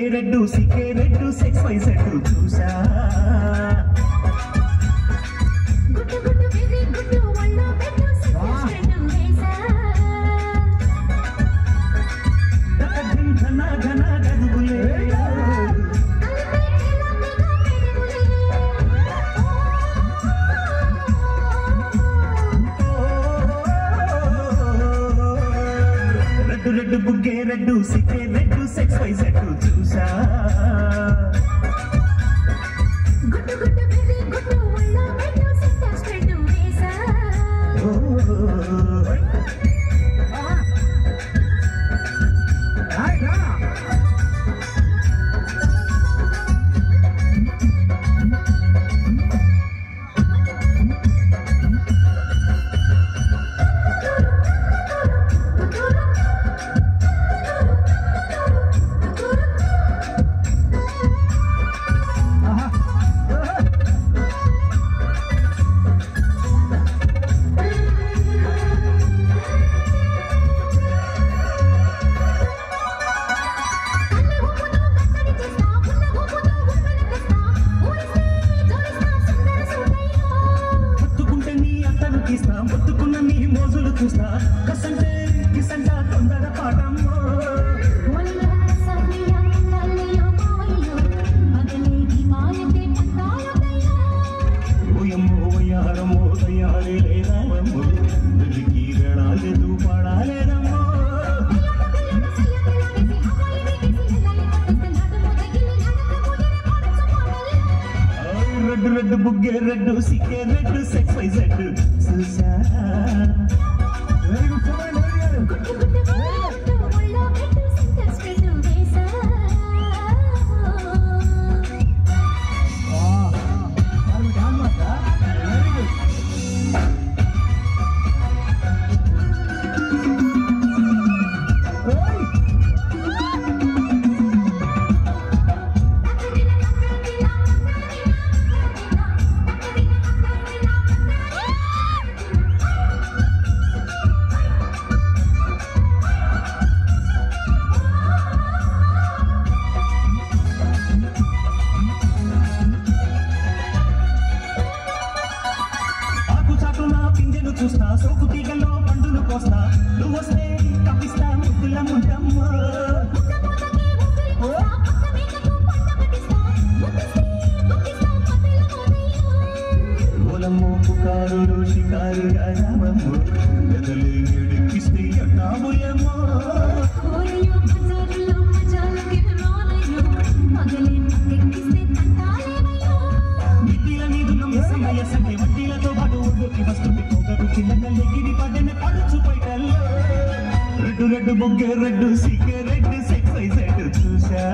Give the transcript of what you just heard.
red సికే red sexy set చూసా red బుగ్గే రెడ్డు సికే రెడ్డు సెక్స్ వై సెట్ చూసా ముత్తుకున్న నీ మోజులు చూస్తా కసంటే కిసంట తొందర పాటమ్మో ఓయమ్మో వయ్యారమ్మో తయారే లేదావమ్మో వెలికి గడాలేదు పాడాలేదమ్మో రెడ్డు రెడ్డు బుగ్గే రెడ్డు సిక్కే రెడ్డు సెక్స్ వై సెట్ చూసా చూస్తా సోకు తీగల్లో పండులు కోస్తా నువ్వు వస్తే కప్పిస్తా ముద్దుల ముంటమ్మ ఓలమ్మో పుకారులు షికారు రామమ్మ గదలే ఎడికిస్తే ఎట్టాబోయమ్మో మిట్టిల నీదులు మిస్సయ్య సంగే వడ్డీలతో పాటు ఊళ్ళోకి వస్తుంది చిన్నగల్లెగిరి పడ్డనే పడుచు పైటల్లో రెడ్డు రెడ్డు బుగ్గే రెడ్డు సిగ్గే రెడ్డు సెక్స్ వై సెట్ చూసా